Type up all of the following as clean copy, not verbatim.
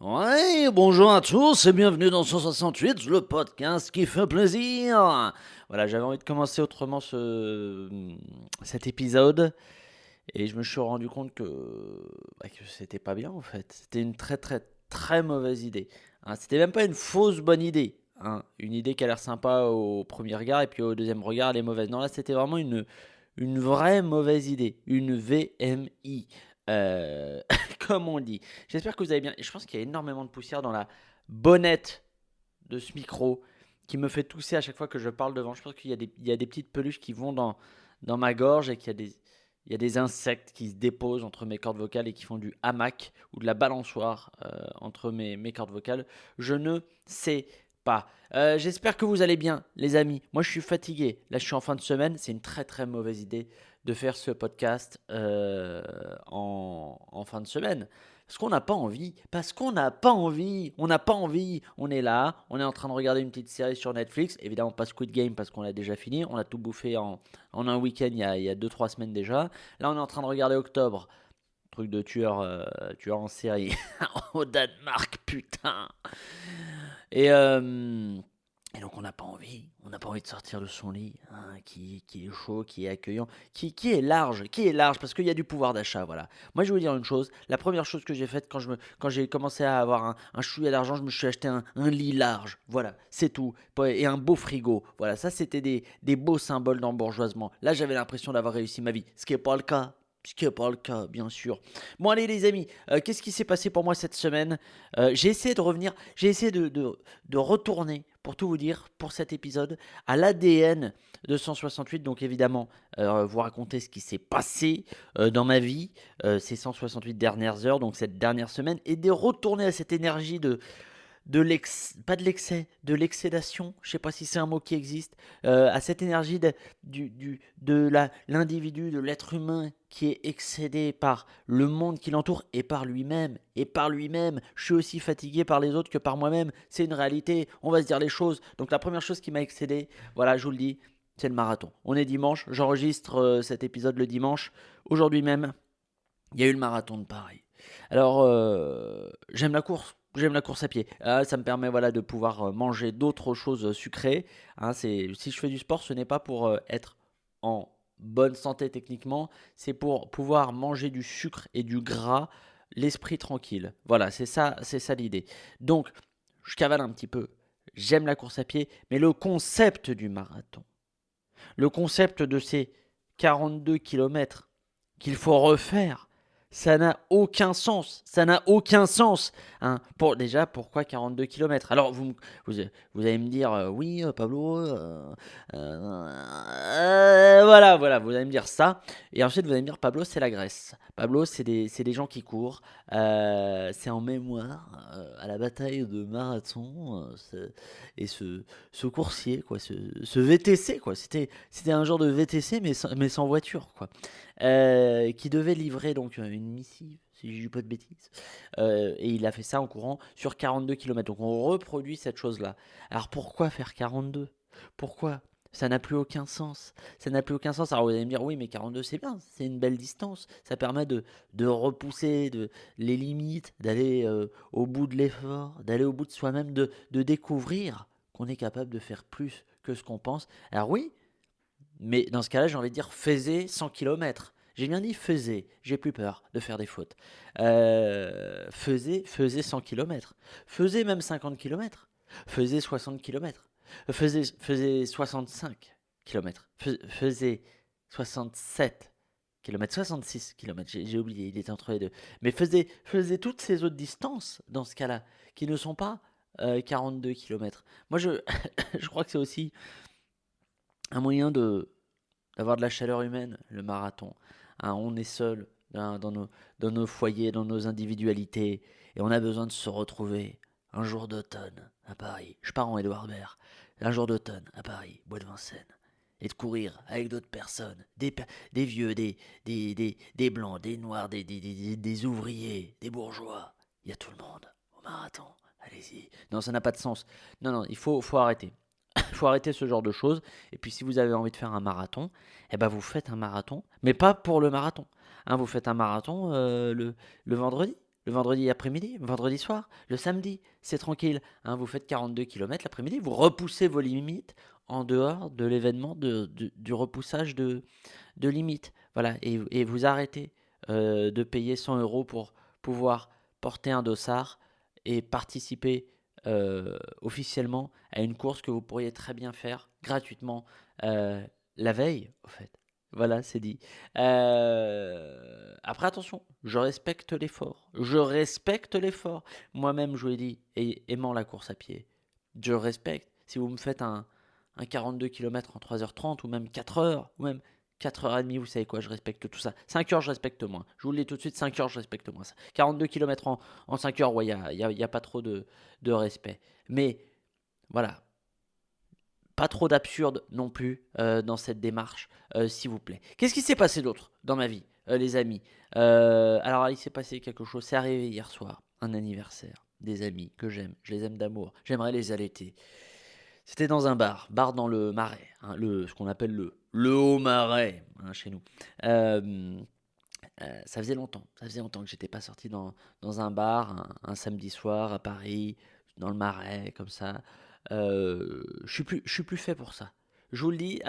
Ouais, bonjour à tous et bienvenue dans 168, le podcast qui fait plaisir. Voilà, j'avais envie de commencer autrement cet épisode et je me suis rendu compte que c'était pas bien en fait. C'était une très très très mauvaise idée. Hein. C'était même pas une fausse bonne idée. Hein. Une idée qui a l'air sympa au premier regard et puis au deuxième regard elle est mauvaise. Non, là c'était vraiment une vraie mauvaise idée. Une VMI. Euh, Comme on dit. J'espère que vous allez bien. Et je pense qu'il y a énormément de poussière dans la bonnette de ce micro qui me fait tousser à chaque fois que je parle devant. Je pense qu'il y a des petites peluches qui vont dans ma gorge et il y a des insectes qui se déposent entre mes cordes vocales et qui font du hamac ou de la balançoire entre mes cordes vocales. Je ne sais pas. J'espère que vous allez bien, les amis. Moi, je suis fatigué. Là, je suis en fin de semaine. C'est une très très mauvaise idée de faire ce podcast en fin de semaine. Parce qu'on n'a pas envie. Parce qu'on n'a pas envie. On n'a pas envie. On est là. On est en train de regarder une petite série sur Netflix. Évidemment, pas Squid Game parce qu'on l'a déjà fini. On a tout bouffé en un week-end il y a 2-3 semaines déjà. Là, on est en train de regarder Octobre. Truc de tueur en série. Au Danemark, putain. Et, euh, et donc on n'a pas envie de sortir de son lit, hein, qui est chaud, qui est accueillant, qui est large, parce qu'il y a du pouvoir d'achat, voilà. Moi je vais vous dire une chose, la première chose que j'ai faite quand j'ai commencé à avoir un chouïa d'argent, je me suis acheté un lit large, voilà, c'est tout, et un beau frigo, voilà, ça c'était des beaux symboles d'embourgeoisement. Là j'avais l'impression d'avoir réussi ma vie, ce qui n'est pas le cas. Ce qui n'est pas le cas, bien sûr. Bon, allez, les amis, qu'est-ce qui s'est passé pour moi cette semaine? J'ai essayé de revenir, j'ai essayé de retourner, pour tout vous dire, pour cet épisode, à l'ADN de 168. Donc évidemment, vous raconter ce qui s'est passé dans ma vie, ces 168 dernières heures, donc cette dernière semaine, et de retourner à cette énergie pas de l'excès, de l'excédation, je ne sais pas si c'est un mot qui existe, à cette énergie l'individu, de l'être humain qui est excédé par le monde qui l'entoure et par lui-même. Et par lui-même, je suis aussi fatigué par les autres que par moi-même. C'est une réalité, on va se dire les choses. Donc la première chose qui m'a excédé, voilà, je vous le dis, c'est le marathon. On est dimanche, j'enregistre cet épisode le dimanche. Aujourd'hui même, il y a eu le marathon de Paris. Alors, j'aime la course à pied. Ça me permet voilà, de pouvoir manger d'autres choses sucrées. Hein, si je fais du sport, ce n'est pas pour être en bonne santé techniquement, c'est pour pouvoir manger du sucre et du gras, l'esprit tranquille. Voilà, c'est ça l'idée. Donc, je cavale un petit peu. J'aime la course à pied, mais le concept du marathon, le concept de ces 42 kilomètres qu'il faut refaire, ça n'a aucun sens. Ça n'a aucun sens. Hein. Déjà, pourquoi 42 kilomètres? Alors, vous, vous allez me dire, oui, Pablo, voilà, vous allez me dire ça. Et ensuite, vous allez me dire, Pablo, c'est la Grèce. Pablo, c'est des gens qui courent. C'est en mémoire à la bataille de Marathon. Et ce coursier, quoi, ce VTC, quoi. C'était un genre de VTC, mais sans voiture, quoi. Qui devait livrer donc une missive, si je dis pas de bêtises. Et il a fait ça en courant sur 42 kilomètres. Donc on reproduit cette chose-là. Alors pourquoi faire 42? Pourquoi? Ça n'a plus aucun sens. Ça n'a plus aucun sens. Alors vous allez me dire, oui, mais 42 c'est bien, c'est une belle distance. Ça permet de repousser les limites, d'aller au bout de l'effort, d'aller au bout de soi-même, de découvrir qu'on est capable de faire plus que ce qu'on pense. Alors oui, mais dans ce cas-là, j'ai envie de dire faisez 100 kilomètres. J'ai bien dit faisez, j'ai plus peur de faire des fautes. Faisez 100 kilomètres. Faisez même 50 kilomètres. Faisez 60 kilomètres. Faisez 65 kilomètres. Faisez 67 kilomètres, 66 kilomètres. J'ai oublié, il était entre les deux. Mais faisez toutes ces autres distances dans ce cas-là, qui ne sont pas 42 kilomètres. Moi, je crois que c'est aussi un moyen d'avoir de la chaleur humaine, le marathon. Hein, on est seul hein, dans nos foyers, dans nos individualités, et on a besoin de se retrouver un jour d'automne à Paris. Je pars en Édouard Baird. Un jour d'automne à Paris, Bois de Vincennes. Et de courir avec d'autres personnes, des vieux, des blancs, des noirs, des ouvriers, des bourgeois. Il y a tout le monde au marathon. Allez-y. Non, ça n'a pas de sens. Non, faut arrêter. Il faut arrêter ce genre de choses. Et puis si vous avez envie de faire un marathon, eh ben vous faites un marathon, mais pas pour le marathon. Hein, vous faites un marathon le vendredi. le vendredi après-midi, vendredi soir, le samedi, c'est tranquille. Hein, vous faites 42 km l'après-midi, vous repoussez vos limites en dehors de l'événement du repoussage de limites. Voilà, et vous arrêtez de payer 100 euros pour pouvoir porter un dossard et participer officiellement à une course que vous pourriez très bien faire gratuitement euh, la veille, au fait. Voilà, c'est dit. Après, attention, je respecte l'effort. Je respecte l'effort. Moi-même, je vous l'ai dit, aimant la course à pied, je respecte. Si vous me faites un 42 km en 3h30 ou même 4 heures, ou même 4h30, vous savez quoi, je respecte tout ça. 5 heures, je respecte moins. Je vous le dis tout de suite, 5 heures, je respecte moins. 42 km en 5 heures, ouais, il y a pas trop de respect. Mais voilà, pas trop d'absurde non plus dans cette démarche, s'il vous plaît. Qu'est-ce qui s'est passé d'autre dans ma vie, les amis? Alors, il s'est passé quelque chose. C'est arrivé hier soir, un anniversaire. Des amis que j'aime, je les aime d'amour. J'aimerais les allaiter. C'était dans un bar dans le Marais, hein, ce qu'on appelle le Haut-Marais, hein, chez nous. Euh, ça faisait longtemps que j'étais pas sorti dans un bar, un samedi soir à Paris, dans le Marais, comme ça. Je suis plus fait pour ça. Je vous le dis,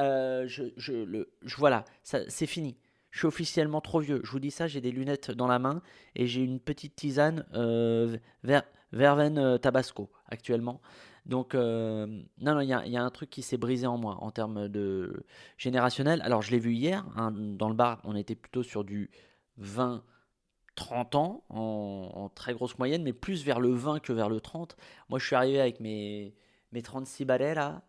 voilà, c'est fini. Je suis officiellement trop vieux. Je vous dis ça, j'ai des lunettes dans la main et j'ai une petite tisane Verveine Tabasco actuellement. Donc, non, non, il y a un truc qui s'est brisé en moi en termes de générationnel. Alors, je l'ai vu hier, hein, dans le bar, on était plutôt sur du 20, 30 ans en très grosse moyenne, mais plus vers le 20 que vers le 30. Moi, je suis arrivé avec mes 36 balais là,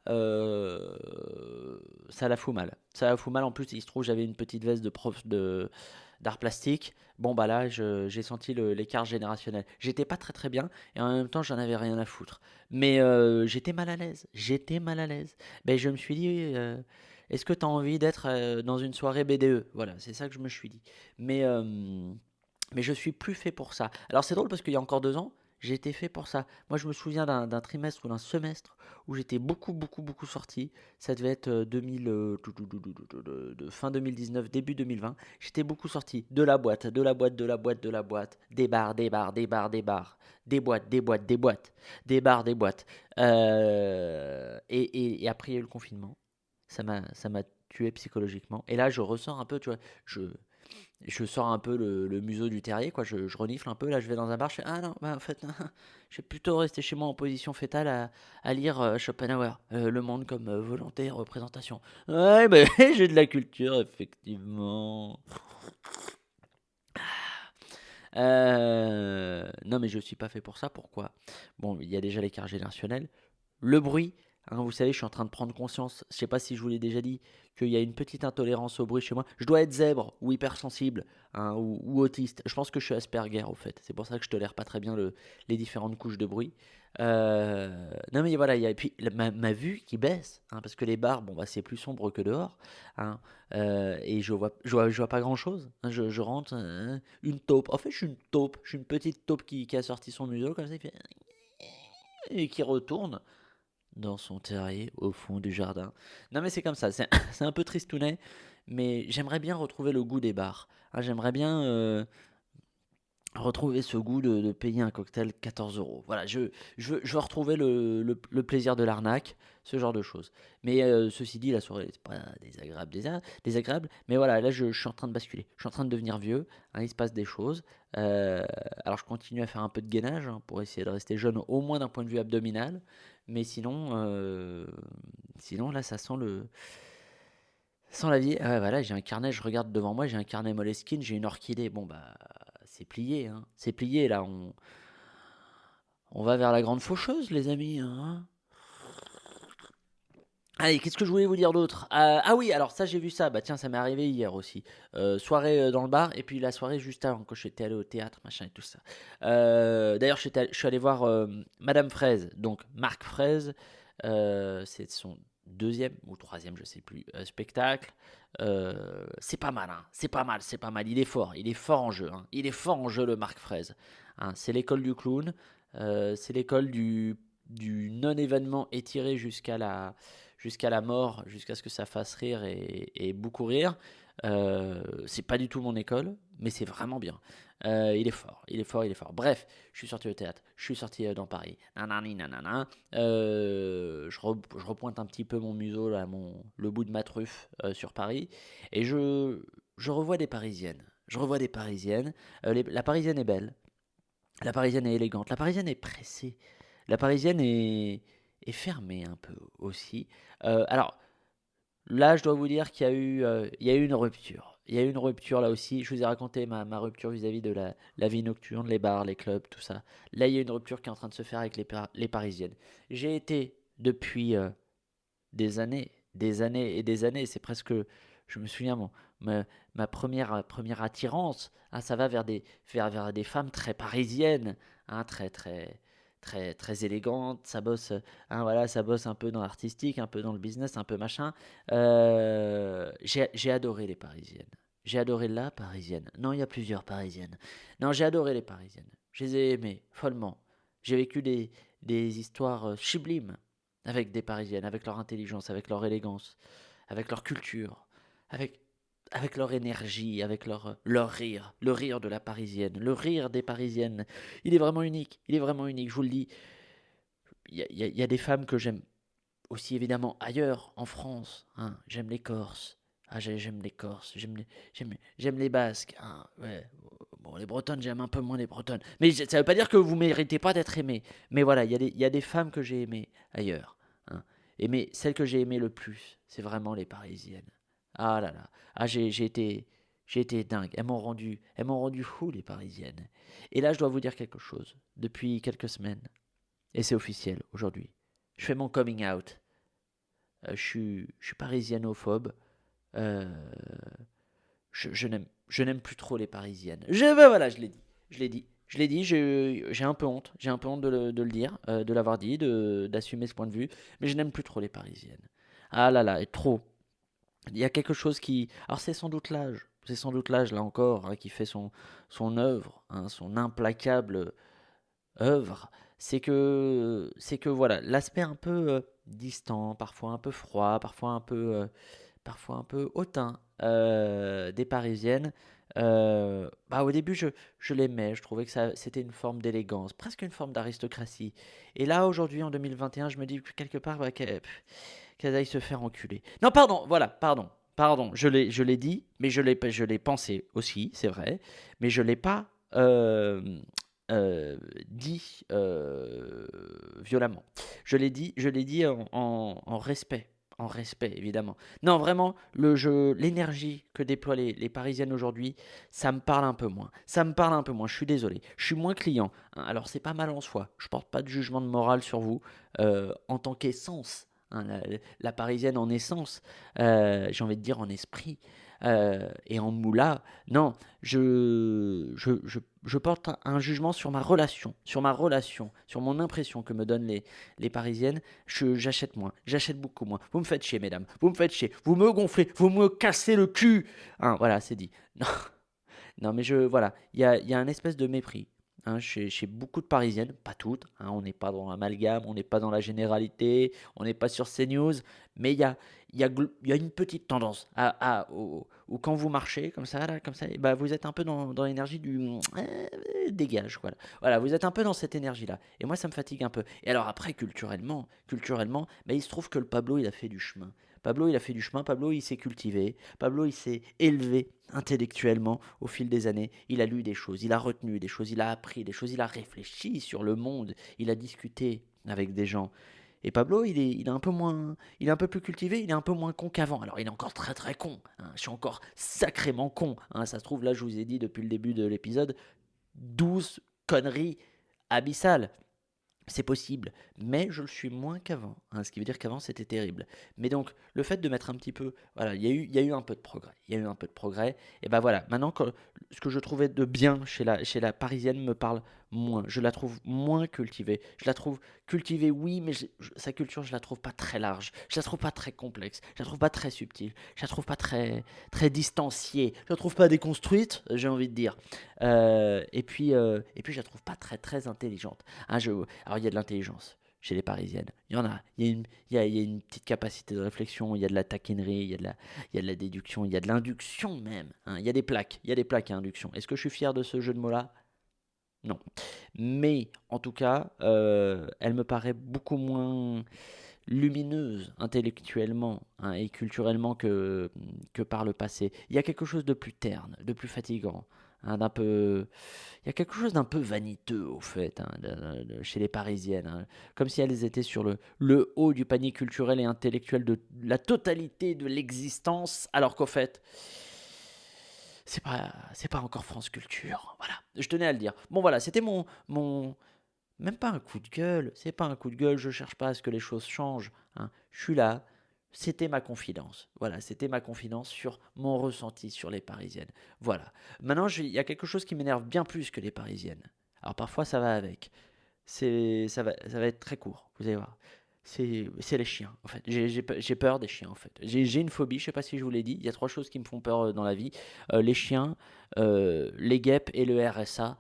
ça la fout mal. Ça la fout mal. En plus, il se trouve, j'avais une petite veste de prof d'art plastique. Bon, bah là, j'ai senti l'écart générationnel. J'étais pas très très bien et en même temps, j'en avais rien à foutre. Mais j'étais mal à l'aise. J'étais mal à l'aise. Ben, je me suis dit, est-ce que tu as envie d'être dans une soirée BDE? Voilà, c'est ça que je me suis dit. Mais, euh, mais je suis plus fait pour ça. Alors c'est drôle parce qu'il y a encore 2 ans, j'ai été fait pour ça. Moi je me souviens d'un trimestre ou d'un semestre où j'étais beaucoup, beaucoup, beaucoup sorti. Ça devait être 2000, de fin 2019, début 2020. J'étais beaucoup sorti de la boîte, de la boîte, de la boîte, de la boîte. Des bars, des bars, des bars, des bars. Des boîtes, des boîtes, des boîtes. Des bars, des boîtes. Et après il y a eu le confinement. Ça m'a tué psychologiquement. Et là je ressors un peu, tu vois. Je sors un peu le museau du terrier, quoi. Je renifle un peu. Là, je vais dans un bar. Je fais ah non, bah en fait, je vais plutôt rester chez moi en position fétale à lire Schopenhauer, Le Monde comme volonté et représentation. Ouais, ben j'ai de la culture, effectivement. Non, mais je suis pas fait pour ça. Pourquoi? Bon, il y a déjà l'écart générationnel. Le bruit, hein, vous savez, je suis en train de prendre conscience, je sais pas si je vous l'ai déjà dit, qu'il y a une petite intolérance au bruit chez moi. Je dois être zèbre ou hypersensible, hein, ou autiste. Je pense que je suis Asperger au fait. C'est pour ça que je tolère pas très bien les différentes couches de bruit. Non mais voilà, il y a et puis ma vue qui baisse, hein, parce que les bars, bon bah c'est plus sombre que dehors, hein, et je vois pas grand chose. Hein, je rentre, une taupe. En fait, je suis une taupe, je suis une petite taupe qui a sorti son museau comme ça, et qui retourne dans son terrier au fond du jardin. Non mais c'est comme ça, c'est c'est un peu tristounet, mais j'aimerais bien retrouver le goût des bars. Hein, j'aimerais bien retrouver ce goût de payer un cocktail 14 euros. Voilà, je veux retrouver le plaisir de l'arnaque, ce genre de choses. Mais ceci dit, la soirée n'est pas désagréable, désagréable. Mais voilà, là, je suis en train de basculer. Je suis en train de devenir vieux. Hein, il se passe des choses. Alors, je continue à faire un peu de gainage, hein, pour essayer de rester jeune, au moins d'un point de vue abdominal. Mais sinon là, ça sent la vie. Ah ouais, voilà, j'ai un carnet, je regarde devant moi, j'ai un carnet Moleskine, j'ai une orchidée. Bon, bah, c'est plié, hein. C'est plié, là. On va vers la grande faucheuse, les amis, hein. Allez, qu'est-ce que je voulais vous dire d'autre? Ah oui, alors ça, j'ai vu ça. Bah tiens, ça m'est arrivé hier aussi. Soirée dans le bar, et puis la soirée juste avant, quand j'étais allé au théâtre, machin et tout ça. D'ailleurs, je suis allé voir Madame Fraise, donc Marc Fraise. C'est son deuxième ou troisième, je sais plus, spectacle. C'est pas mal, hein. C'est pas mal, c'est pas mal. Il est fort en jeu, hein. Il est fort en jeu, le Marc Fraise. Hein, c'est l'école du clown, c'est l'école du non-événement étiré jusqu'à la mort, jusqu'à ce que ça fasse rire et beaucoup rire. C'est pas du tout mon école, mais c'est vraiment bien. Il est fort, il est fort, il est fort. Bref, je suis sorti au théâtre, je suis sorti dans Paris. Nanani, nanana. Je repointe un petit peu mon museau, là, le bout de ma truffe sur Paris. Et je revois des Parisiennes. Je revois des Parisiennes. La Parisienne est belle. La Parisienne est élégante. La Parisienne est pressée. La Parisienne est fermée un peu aussi. Alors, là, je dois vous dire il y a eu une rupture. Il y a eu une rupture là aussi. Je vous ai raconté ma rupture vis-à-vis de la vie nocturne, les bars, les clubs, tout ça. Là, il y a une rupture qui est en train de se faire avec les Parisiennes. J'ai été depuis des années, des années et des années. C'est presque, je me souviens, ma première attirance, hein, ça va vers des femmes très parisiennes, hein, très élégantes. Ça bosse, hein, voilà, ça bosse un peu dans l'artistique, un peu dans le business, un peu machin. J'ai adoré les Parisiennes. J'ai adoré la Parisienne. Non, il y a plusieurs Parisiennes. Non, j'ai adoré les Parisiennes. Je les ai aimées follement. J'ai vécu des histoires sublimes avec des Parisiennes, avec leur intelligence, avec leur élégance, avec leur culture, avec, avec leur énergie, avec leur rire, le rire de la Parisienne, le rire des Parisiennes. Il est vraiment unique, il est vraiment unique, je vous le dis. Il y a des femmes que j'aime aussi évidemment ailleurs, en France. Hein. J'aime les Corses. Ah, j'aime les Corses, j'aime les Basques. Hein. Ouais. Bon, les Bretonnes, j'aime un peu moins les Bretonnes. Mais ça veut pas dire que vous méritez pas d'être aimé. Mais voilà, il y a des femmes que j'ai aimées ailleurs. Hein. Mais celles que j'ai aimées le plus, c'est vraiment les Parisiennes. Ah là là. Ah, j'ai été dingue. Elles m'ont rendu fou, les Parisiennes. Et là, je dois vous dire quelque chose. Depuis quelques semaines, et c'est officiel aujourd'hui, je fais mon coming out. Je suis parisianophobe. Euh, je n'aime plus trop les parisiennes. Voilà, je l'ai dit. Je l'ai dit. Je l'ai dit, j'ai un peu honte. J'ai un peu honte de le dire, de l'avoir dit, d'assumer ce point de vue. Mais je n'aime plus trop les parisiennes. Ah là là, et trop. Il y a quelque chose qui. Alors c'est sans doute l'âge. C'est sans doute l'âge, là encore, hein, qui fait son œuvre, hein, son implacable œuvre, c'est que voilà, l'aspect un peu distant, parfois un peu froid, parfois un peu hautain des Parisiennes. Bah au début, je l'aimais, je trouvais que c'était une forme d'élégance, presque une forme d'aristocratie. Et là, aujourd'hui, en 2021, je me dis que quelque part, bah, qu'elles aillent se faire enculer. Non, pardon, voilà, pardon, je l'ai dit, mais je l'ai pensé aussi, c'est vrai, mais je l'ai pas dit violemment. Je l'ai dit en respect. En respect, évidemment. Non, vraiment, le jeu, l'énergie que déploient les Parisiennes aujourd'hui, ça me parle un peu moins. Ça me parle un peu moins, je suis désolé. Je suis moins client. Hein. Alors, c'est pas mal en soi. Je porte pas de jugement de morale sur vous en tant qu'essence. Hein, la Parisienne en essence, j'ai envie de dire en esprit et en moula. Non, je porte un jugement sur ma relation, sur mon impression que me donnent les Parisiennes. J'achète beaucoup moins. Vous me faites chier, mesdames, vous me faites chier, vous me gonflez, vous me cassez le cul. Hein, voilà, c'est dit. Non, non mais voilà, il y a un espèce de mépris. Hein, chez beaucoup de Parisiennes, pas toutes, hein, on n'est pas dans l'amalgame, on n'est pas dans la généralité, on n'est pas sur CNews, mais il y a une petite tendance où quand vous marchez comme ça, là, comme ça, bah, vous êtes un peu dans l'énergie du dégage. Voilà. Voilà, vous êtes un peu dans cette énergie-là. Et moi, ça me fatigue un peu. Et alors après, culturellement, bah, il se trouve que le Pablo, il a fait du chemin. Pablo, il a fait du chemin, Pablo, il s'est cultivé, Pablo, il s'est élevé intellectuellement au fil des années. Il a lu des choses, il a retenu des choses, il a appris des choses, il a réfléchi sur le monde, il a discuté avec des gens. Et Pablo, il est un peu moins, il est un peu plus cultivé, il est un peu moins con qu'avant. Alors, il est encore très très con. Hein. Je suis encore sacrément con. Hein. Ça se trouve, là, je vous ai dit depuis le début de l'épisode, 12 conneries abyssales. C'est possible, mais je le suis moins qu'avant, hein, ce qui veut dire qu'avant c'était terrible. Mais donc, le fait de mettre un petit peu, voilà, il y a eu un peu de progrès, il y a eu un peu de progrès, et ben voilà, maintenant ce que je trouvais de bien chez la parisienne me parle moins, je la trouve moins cultivée, je la trouve cultivée oui, mais sa culture je la trouve pas très large, je la trouve pas très complexe, je la trouve pas très subtile, je la trouve pas très distanciée, je la trouve pas déconstruite, j'ai envie de dire, et puis je la trouve pas très intelligente. Hein, alors il y a de l'intelligence. chez les Parisiennes. Il y en a. Il y a une petite capacité de réflexion, il y a de la taquinerie, il y a de la déduction, il y a de l'induction même, hein. Il y a des plaques à induction. Est-ce que je suis fier de ce jeu de mots-là? Non. Mais en tout cas, elle me paraît beaucoup moins lumineuse intellectuellement, hein, et culturellement que par le passé. Il y a quelque chose de plus terne, de plus fatigant, hein, d'un peu... Il y a quelque chose d'un peu vaniteux au fait, hein, chez les Parisiennes, hein. Comme si elles étaient sur le haut du panier culturel et intellectuel de la totalité de l'existence, alors qu'au fait, c'est pas encore France Culture. Voilà, je tenais à le dire. Bon voilà, c'était mon, même pas un coup de gueule, c'est pas un coup de gueule, je cherche pas à ce que les choses changent, hein. Je suis là, c'était ma confidence. Voilà, c'était ma confidence sur mon ressenti sur les Parisiennes. Voilà. Maintenant, il y a quelque chose qui m'énerve bien plus que les Parisiennes. Alors parfois, ça va avec. Ça va être très court, vous allez voir. C'est les chiens, en fait. J'ai peur des chiens, en fait. J'ai une phobie, je sais pas si je vous l'ai dit. Il y a trois choses qui me font peur dans la vie. Les chiens, les guêpes et le RSA.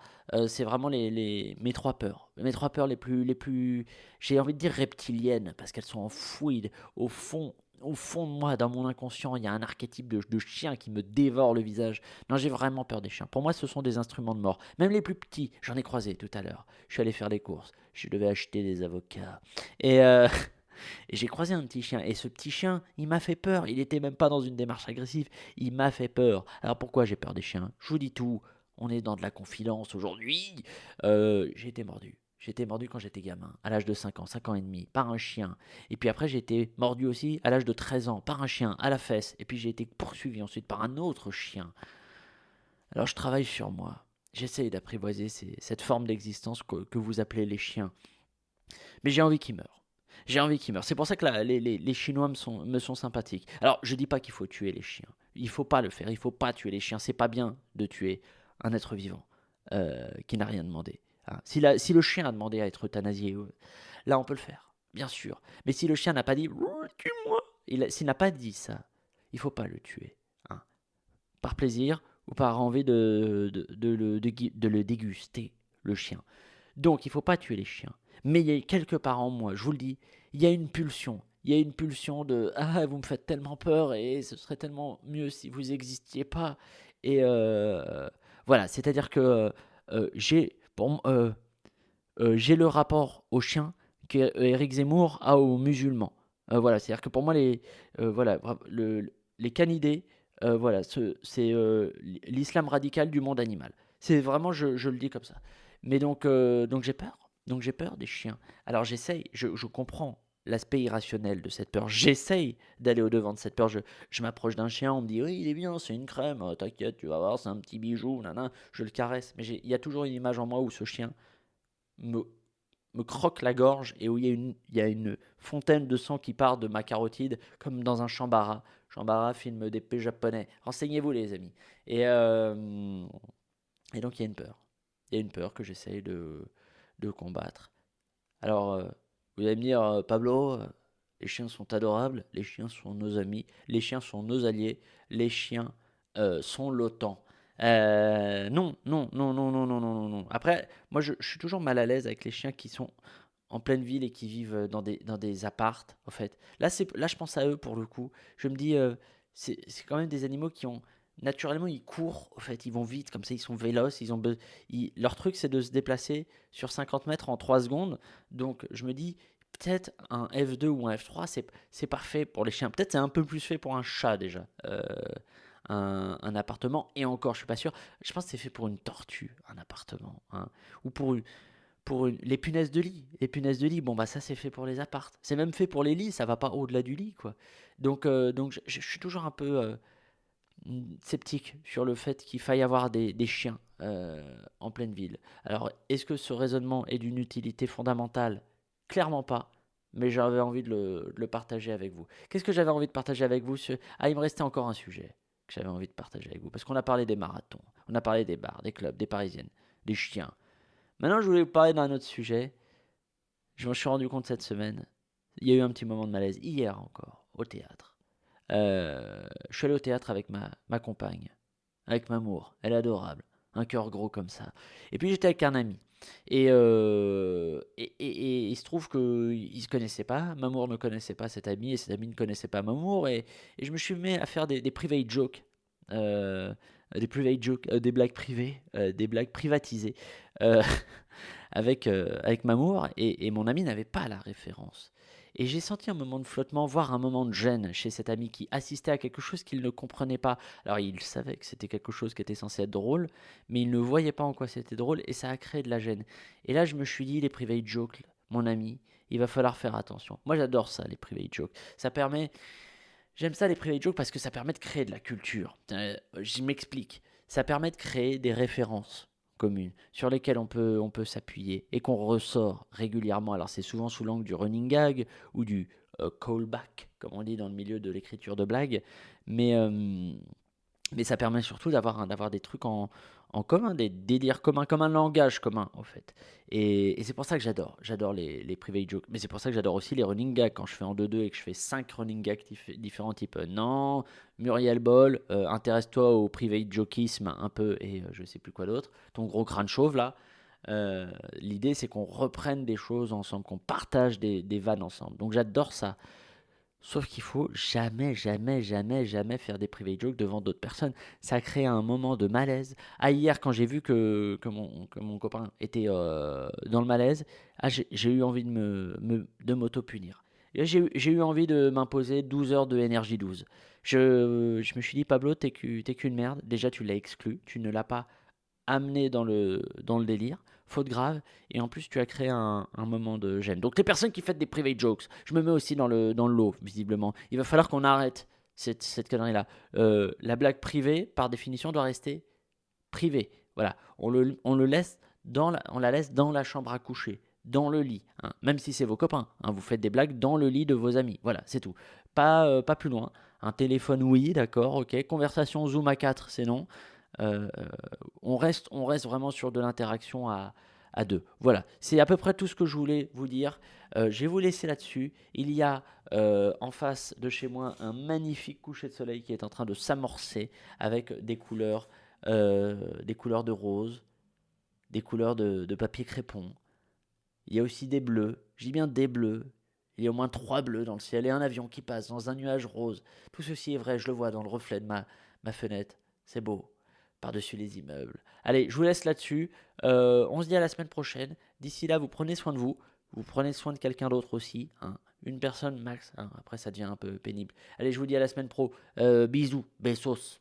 C'est vraiment mes trois peurs. Mes trois peurs les plus, j'ai envie de dire reptiliennes, parce qu'elles sont enfouies au fond. Au fond de moi, dans mon inconscient, il y a un archétype de chien qui me dévore le visage. Non, j'ai vraiment peur des chiens. Pour moi, ce sont des instruments de mort. Même les plus petits, j'en ai croisé tout à l'heure. Je suis allé faire des courses. Je devais acheter des avocats. Et, et j'ai croisé un petit chien. Et ce petit chien, il m'a fait peur. Il n'était même pas dans une démarche agressive. Il m'a fait peur. Alors pourquoi j'ai peur des chiens? Je vous dis tout. On est dans de la confidence aujourd'hui. J'ai été mordu. J'ai été mordu quand j'étais gamin, à l'âge de 5 ans et demi, par un chien. Et puis après, j'ai été mordu aussi à l'âge de 13 ans, par un chien, à la fesse. Et puis j'ai été poursuivi ensuite par un autre chien. Alors je travaille sur moi. J'essaye d'apprivoiser cette forme d'existence que vous appelez les chiens. Mais j'ai envie qu'ils meurent. J'ai envie qu'ils meurent. C'est pour ça que les Chinois me sont sympathiques. Alors, je dis pas qu'il faut tuer les chiens. Il faut pas le faire. Il faut pas tuer les chiens. C'est pas bien de tuer un être vivant qui n'a rien demandé, hein. Si le chien a demandé à être euthanasié, là, on peut le faire, bien sûr. Mais si le chien n'a pas dit tue-moi, s'il n'a pas dit ça, il faut pas le tuer, hein, par plaisir ou par envie de le déguster, le chien. Donc, il ne faut pas tuer les chiens. Mais il y a quelque part en moi, je vous le dis, il y a une pulsion. Il y a une pulsion de ah, vous me faites tellement peur et ce serait tellement mieux si vous n'existiez pas. Et voilà, c'est-à-dire que j'ai le rapport aux chiens qu'Éric Zemmour a aux musulmans. Voilà, c'est-à-dire que pour moi, voilà, les canidés, voilà, c'est l'islam radical du monde animal. C'est vraiment, je le dis comme ça. Mais donc j'ai peur. Donc j'ai peur des chiens. Alors j'essaye, je comprends l'aspect irrationnel de cette peur. J'essaye d'aller au-devant de cette peur. Je m'approche d'un chien, on me dit oui, il est bien, c'est une crème, t'inquiète, tu vas voir, c'est un petit bijou, nanana. Je le caresse. Mais il y a toujours une image en moi où ce chien me, me croque la gorge et où il y a une fontaine de sang qui part de ma carotide comme dans un Shambara. Shambara, film d'épée japonais. Renseignez-vous les amis. Et donc il y a une peur. Il y a une peur que j'essaye de combattre. Alors, vous allez me dire, Pablo, les chiens sont adorables, les chiens sont nos amis, les chiens sont nos alliés, les chiens sont l'OTAN. Non, non, non, non, non, non, non, non, non. Après, moi, je suis toujours mal à l'aise avec les chiens qui sont en pleine ville et qui vivent dans des appartes, en fait. Là, je pense à eux pour le coup. Je me dis, c'est quand même des animaux qui ont. Naturellement, ils courent, en fait, ils vont vite, comme ça, ils sont véloces. Leur truc, c'est de se déplacer sur 50 mètres en 3 secondes. Donc, je me dis, peut-être un F2 ou un F3, c'est parfait pour les chiens. Peut-être c'est un peu plus fait pour un chat déjà. Un appartement, et encore, je suis pas sûr. Je pense que c'est fait pour une tortue, un appartement, hein. Ou les punaises de lit. Les punaises de lit, bon bah ça c'est fait pour les appartes. C'est même fait pour les lits, ça va pas au-delà du lit quoi. Donc je suis toujours un peu sceptique sur le fait qu'il faille avoir des chiens en pleine ville. Alors est-ce que ce raisonnement est d'une utilité fondamentale? Clairement pas. Mais j'avais envie de le partager avec vous. Qu'est-ce que j'avais envie de partager avec vous? Ah, il me restait encore un sujet que j'avais envie de partager avec vous. Parce qu'on a parlé des marathons, on a parlé des bars, des clubs, des parisiennes, des chiens. Maintenant, je voulais vous parler d'un autre sujet. Je me suis rendu compte cette semaine. Il y a eu un petit moment de malaise, hier encore, au théâtre. Je suis allé au théâtre avec ma compagne, avec Mamour. Elle est adorable. Un cœur gros comme ça. Et puis j'étais avec un ami. Et il se trouve qu'ils ne se connaissaient pas. Mamour ne connaissait pas cet ami et cet ami ne connaissait pas Mamour. Et je me suis mis à faire des private jokes. euh, des blagues privées, des blagues privatisées euh, avec Mamour. Et mon ami n'avait pas la référence. Et j'ai senti un moment de flottement, voire un moment de gêne chez cet ami qui assistait à quelque chose qu'il ne comprenait pas. Alors il savait que c'était quelque chose qui était censé être drôle, mais il ne voyait pas en quoi c'était drôle et ça a créé de la gêne. Et là je me suis dit, les private jokes, mon ami, il va falloir faire attention. Moi j'adore ça, les private jokes. Ça permet, j'aime ça les private jokes parce que ça permet de créer de la culture. Je m'explique. Ça permet de créer des références communes sur lesquelles on peut s'appuyer et qu'on ressort régulièrement. Alors c'est souvent sous l'angle du running gag ou du callback, comme on dit dans le milieu de l'écriture de blagues. Mais, euh, mais ça permet surtout d'avoir des trucs en commun, des délires communs, comme un langage commun, en fait. Et c'est pour ça que j'adore. J'adore les private jokes. Mais c'est pour ça que j'adore aussi les running gags. Quand je fais en 2-2 et que je fais 5 running gags différents, type non, Muriel Boll, intéresse-toi au private jokisme un peu, et je sais plus quoi d'autre. Ton gros crâne chauve, là. L'idée, c'est qu'on reprenne des choses ensemble, qu'on partage des vannes ensemble. Donc j'adore ça. Sauf qu'il faut jamais, jamais, jamais, jamais faire des private jokes devant d'autres personnes. Ça crée un moment de malaise. Ah, hier, quand j'ai vu que mon copain était dans le malaise, j'ai eu envie de m'auto-punir. Et j'ai eu envie de m'imposer 12 heures de énergie 12. Je me suis dit, Pablo, t'es qu'une merde. Déjà, tu l'as exclu. Tu ne l'as pas amené dans le délire, faute grave, et en plus tu as créé un moment de gêne. Donc les personnes qui font des private jokes, je me mets aussi dans le lot, visiblement. Il va falloir qu'on arrête cette connerie-là. La blague privée, par définition, doit rester privée. Voilà, on la laisse dans la chambre à coucher, dans le lit, hein. Même si c'est vos copains, hein, vous faites des blagues dans le lit de vos amis. Voilà, c'est tout. Pas plus loin. Un téléphone, oui, d'accord, ok. Conversation Zoom à 4, c'est non. Euh, on reste vraiment sur de l'interaction à deux. Voilà, c'est à peu près tout ce que je voulais vous dire. Je vais vous laisser là-dessus. Il y a en face de chez moi un magnifique coucher de soleil qui est en train de s'amorcer avec des couleurs de rose, des couleurs de papier crépon. Il y a aussi des bleus, je dis bien des bleus. Il y a au moins 3 bleus dans le ciel et un avion qui passe dans un nuage rose. Tout ceci est vrai, je le vois dans le reflet de ma fenêtre. C'est beau, par-dessus les immeubles. Allez, je vous laisse là-dessus. On se dit à la semaine prochaine. D'ici là, vous prenez soin de vous. Vous prenez soin de quelqu'un d'autre aussi, hein. Une personne max, hein. Après ça devient un peu pénible. Allez, je vous dis à la semaine pro. Bisous, besos.